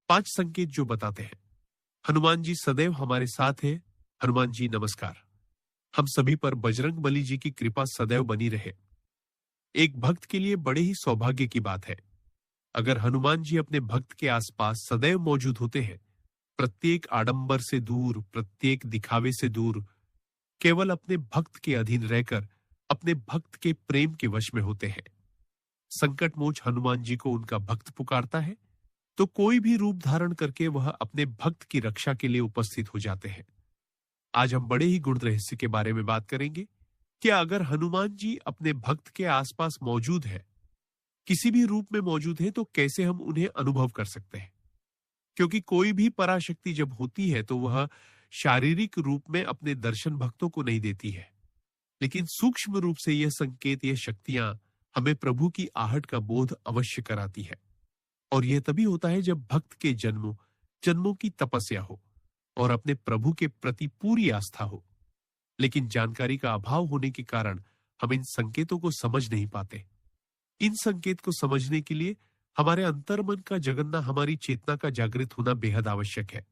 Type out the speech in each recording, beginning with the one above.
5 संकेत जो बताते हैं हनुमान जी सदैव हमारे साथ है। हनुमान जी नमस्कार। हम सभी पर बजरंग बली जी की कृपा सदैव बनी रहे। एक भक्त के लिए बड़े ही सौभाग्य की बात है अगर हनुमान जी अपने भक्त के आसपास सदैव मौजूद होते हैं। प्रत्येक आडंबर से दूर, प्रत्येक दिखावे से दूर, केवल अपने भक्त के अधीन रहकर अपने भक्त के प्रेम के वश में होते हैं। संकटमोच हनुमान जी को उनका भक्त पुकारता है तो कोई भी रूप धारण करके वह अपने भक्त की रक्षा के लिए उपस्थित हो जाते हैं। आज हम बड़े ही गुण रहस्य के बारे में बात करेंगे कि अगर हनुमान जी अपने भक्त के आसपास मौजूद है, किसी भी रूप में मौजूद है, तो कैसे हम उन्हें अनुभव कर सकते हैं। क्योंकि कोई भी पराशक्ति जब होती है तो वह शारीरिक रूप में अपने दर्शन भक्तों को नहीं देती है, लेकिन सूक्ष्म रूप से यह संकेत, यह शक्तियां हमें प्रभु की आहट का बोध अवश्य कराती है। और यह तभी होता है जब भक्त के जन्मों जन्मों की तपस्या हो और अपने प्रभु के प्रति पूरी आस्था हो। लेकिन जानकारी का अभाव होने के कारण हम इन संकेतों को समझ नहीं पाते। इन संकेत को समझने के लिए हमारे अंतर्मन का जगना, हमारी चेतना का जागृत होना बेहद आवश्यक है।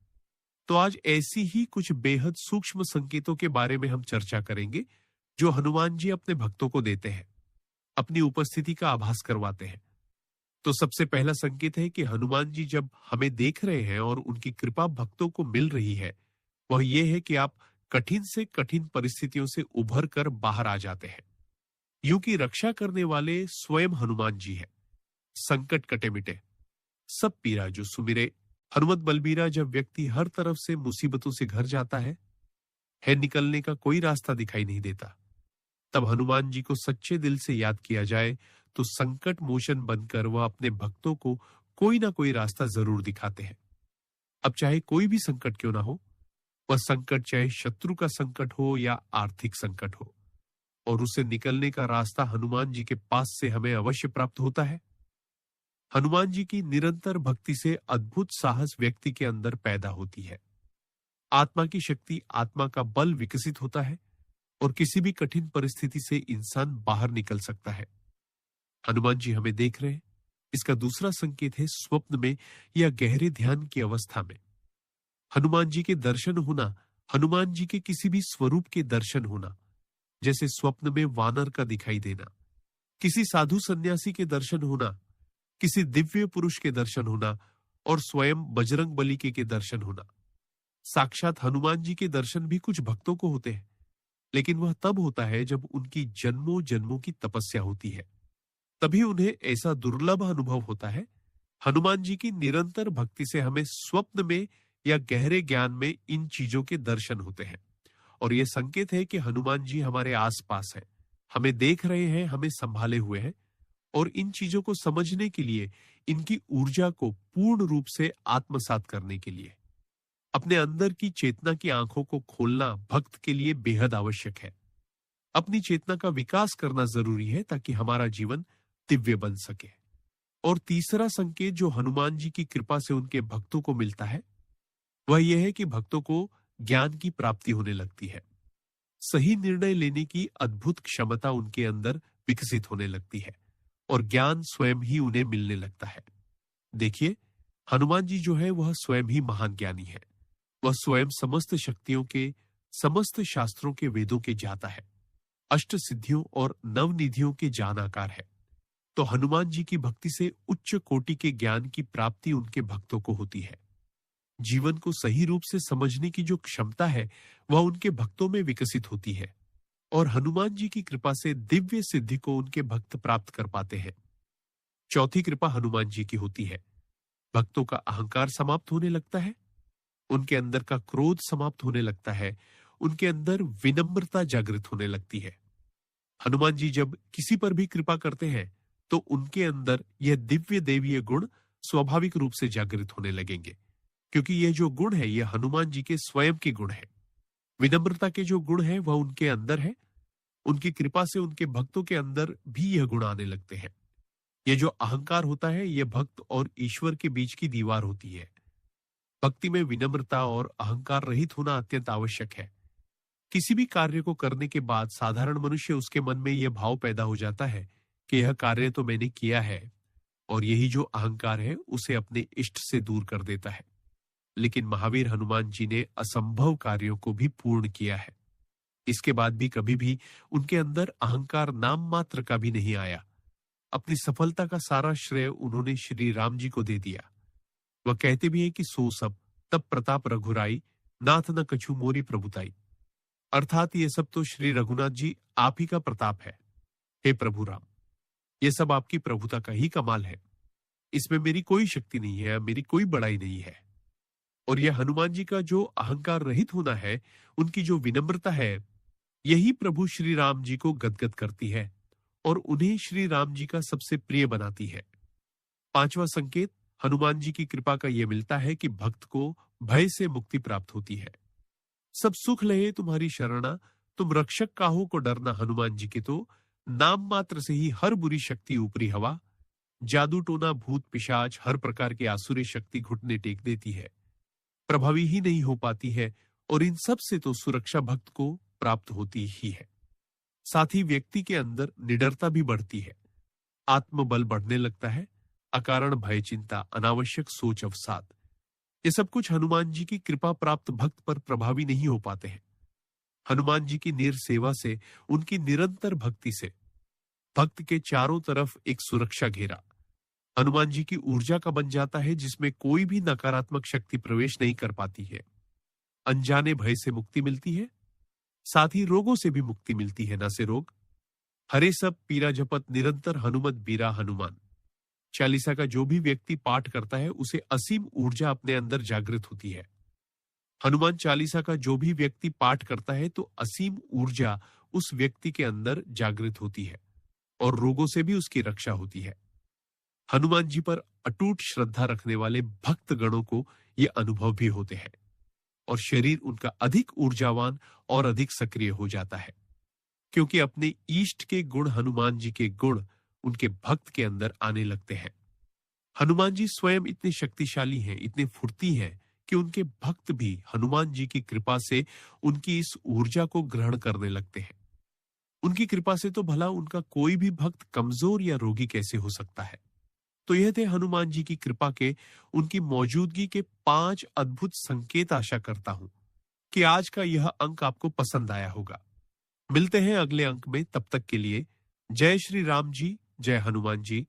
तो आज ऐसी ही कुछ बेहद सूक्ष्म संकेतों के बारे में हम चर्चा करेंगे जो हनुमान जी अपने भक्तों को देते हैं, अपनी उपस्थिति का आभास करवाते हैं। तो सबसे पहला संकेत है कि हनुमान जी जब हमें देख रहे हैं और उनकी कृपा भक्तों को मिल रही है, वह यह है कि आप कठिन से कठिन परिस्थितियों से उभर कर बाहर आ जाते हैं। यूं की रक्षा करने वाले स्वयं हनुमान जी हैं। संकट कटे मिटे सब पीरा जो सुमिरे। हनुमत बलबीरा। जब व्यक्ति हर तरफ से मुसीबतों से घर जाता है निकलने का कोई रास्ता दिखाई नहीं देता, तब हनुमान जी को सच्चे दिल से याद किया जाए तो संकट मोचन बनकर वह अपने भक्तों को कोई ना कोई रास्ता जरूर दिखाते हैं। अब चाहे कोई भी संकट क्यों ना हो, वह संकट चाहे शत्रु का संकट हो या आर्थिक संकट हो, और उसे निकलने का रास्ता हनुमान जी के पास से हमें अवश्य प्राप्त होता है। हनुमान जी की निरंतर भक्ति से अद्भुत साहस व्यक्ति के अंदर पैदा होती है। आत्मा की शक्ति, आत्मा का बल विकसित होता है और किसी भी कठिन परिस्थिति से इंसान बाहर निकल सकता है। हनुमान जी हमें देख रहे हैं। इसका दूसरा संकेत है स्वप्न में या गहरे ध्यान की अवस्था में हनुमान जी के दर्शन होना। हनुमान जी के किसी भी स्वरूप के दर्शन होना, जैसे स्वप्न में वानर का दिखाई देना, किसी साधु सन्यासी के दर्शन होना, किसी दिव्य पुरुष के दर्शन होना और स्वयं बजरंग बली के दर्शन होना। साक्षात हनुमान जी के दर्शन भी कुछ भक्तों को होते हैं, लेकिन वह तब होता है जब उनकी जन्मों जन्मों की तपस्या होती है, तभी उन्हें ऐसा दुर्लभ अनुभव होता है। हनुमान जी की निरंतर भक्ति से हमें स्वप्न में या गहरे ज्ञान में इन चीजों के दर्शन होते हैं, और यह संकेत है कि हनुमान जी हमारे आसपास हैं, हमें देख रहे हैं, हमें संभाले हुए हैं। और इन चीजों को समझने के लिए, इनकी ऊर्जा को पूर्ण रूप से आत्मसात करने के लिए अपने अंदर की चेतना की आंखों को खोलना भक्त के लिए बेहद आवश्यक है। अपनी चेतना का विकास करना जरूरी है ताकि हमारा जीवन दिव्य बन सके। और तीसरा संकेत जो हनुमान जी की कृपा से उनके भक्तों को मिलता है, वह यह है कि भक्तों को ज्ञान की प्राप्ति होने लगती है। सही निर्णय लेने की अद्भुत क्षमता उनके अंदर विकसित होने लगती है और ज्ञान स्वयं ही उन्हें मिलने लगता है। देखिए, हनुमान जी जो है वह स्वयं ही महान ज्ञानी है। वह स्वयं समस्त शक्तियों के, समस्त शास्त्रों के, वेदों के ज्ञाता है, अष्ट सिद्धियों और नवनिधियों के जानकार है। तो हनुमान जी की भक्ति से उच्च कोटि के ज्ञान की प्राप्ति उनके भक्तों को होती है। जीवन को सही रूप से समझने की जो क्षमता है वह उनके भक्तों में विकसित होती है, और हनुमान जी की कृपा से दिव्य सिद्धि को उनके भक्त प्राप्त कर पाते हैं। चौथी कृपा हनुमान जी की होती है। भक्तों का अहंकार समाप्त होने लगता है, उनके अंदर का क्रोध समाप्त होने लगता है, उनके अंदर विनम्रता जागृत होने लगती है। हनुमान जी जब किसी पर भी कृपा करते हैं तो उनके अंदर यह दिव्य देवीय गुण स्वाभाविक रूप से जागृत होने लगेंगे, क्योंकि यह जो गुण है यह हनुमान जी के स्वयं के गुण है। विनम्रता के जो गुण है वह उनके अंदर है। उनकी कृपा से उनके भक्तों के अंदर भी यह गुण आने लगते हैं। यह जो अहंकार होता है यह भक्त और ईश्वर के बीच की दीवार होती है। भक्ति में विनम्रता और अहंकार रहित होना अत्यंत आवश्यक है। किसी भी कार्य को करने के बाद साधारण मनुष्य, उसके मन में यह भाव पैदा हो जाता है कि यह कार्य तो मैंने किया है, और यही जो अहंकार है उसे अपने इष्ट से दूर कर देता है। लेकिन महावीर हनुमान जी ने असंभव कार्यों को भी पूर्ण किया है। इसके बाद भी कभी भी उनके अंदर अहंकार नाम मात्र का भी नहीं आया। अपनी सफलता का सारा श्रेय उन्होंने श्री राम जी को दे दिया। वह कहते भी हैं कि सो सब तब प्रताप रघुराई, नाथ न कछु मोरी प्रभुताई। अर्थात ये सब तो श्री रघुनाथ जी आप ही का प्रताप है। हे प्रभु राम, ये सब आपकी प्रभुता का ही कमाल है। इसमें मेरी कोई शक्ति नहीं है, मेरी कोई बड़ाई नहीं है। और यह हनुमान जी का जो अहंकार रहित होना है, उनकी जो विनम्रता है, यही प्रभु श्री राम जी को गदगद करती है और उन्हें श्री राम जी का सबसे प्रिय बनाती है। पांचवा संकेत हनुमान जी की कृपा का यह मिलता है कि भक्त को भय से मुक्ति प्राप्त होती है। सब सुख लहे तुम्हारी शरणा, तुम रक्षक काहू को डरना। हनुमान जी के तो नाम मात्र से ही हर बुरी शक्ति ऊपरी हवा, जादू टोना भूत पिशाच हर प्रकार की आसुरी शक्ति घुटने टेक देती है, प्रभावी ही नहीं हो पाती है। और इन सब से तो सुरक्षा भक्त को प्राप्त होती ही है। साथ ही व्यक्ति के अंदर निडरता भी बढ़ती है, आत्मबल बढ़ने लगता है, अकारण भय चिंता अनावश्यक सोच अवसाद, ये सब कुछ हनुमान जी की कृपा प्राप्त भक्त पर प्रभावी नहीं हो पाते हैं। हनुमान जी की निर्सेवा से, उनकी निरंतर भक्ति से भक्त के चारों तरफ एक सुरक्षा घेरा हनुमान जी की ऊर्जा का बन जाता है, जिसमें कोई भी नकारात्मक शक्ति प्रवेश नहीं कर पाती है। अनजाने भय से मुक्ति मिलती है, साथ ही रोगों से भी मुक्ति मिलती है। न से रोग हरे सब पीरा जपत निरंतर हनुमत बीरा हनुमान। चालीसा का जो भी व्यक्ति पाठ करता है उसे असीम ऊर्जा अपने अंदर जागृत होती है। हनुमान चालीसा का जो भी व्यक्ति पाठ करता है तो असीम ऊर्जा उस व्यक्ति के अंदर जागृत होती है और रोगों से भी उसकी रक्षा होती है। हनुमान जी पर अटूट श्रद्धा रखने वाले भक्त गणों को ये अनुभव भी होते हैं और शरीर उनका अधिक ऊर्जावान और अधिक सक्रिय हो जाता है, क्योंकि अपने इष्ट के गुण, हनुमान जी के गुण उनके भक्त के अंदर आने लगते हैं। हनुमान जी स्वयं इतने शक्तिशाली हैं, इतने फुर्ती हैं कि उनके भक्त भी हनुमान जी की कृपा से उनकी इस ऊर्जा को ग्रहण करने लगते हैं। उनकी कृपा से तो भला उनका कोई भी भक्त कमजोर या रोगी कैसे हो सकता है। तो यह थे हनुमान जी की कृपा के, उनकी मौजूदगी के 5 अद्भुत संकेत। आशा करता हूं कि आज का यह अंक आपको पसंद आया होगा। मिलते हैं अगले अंक में, तब तक के लिए जय श्री राम जी, जय हनुमान जी,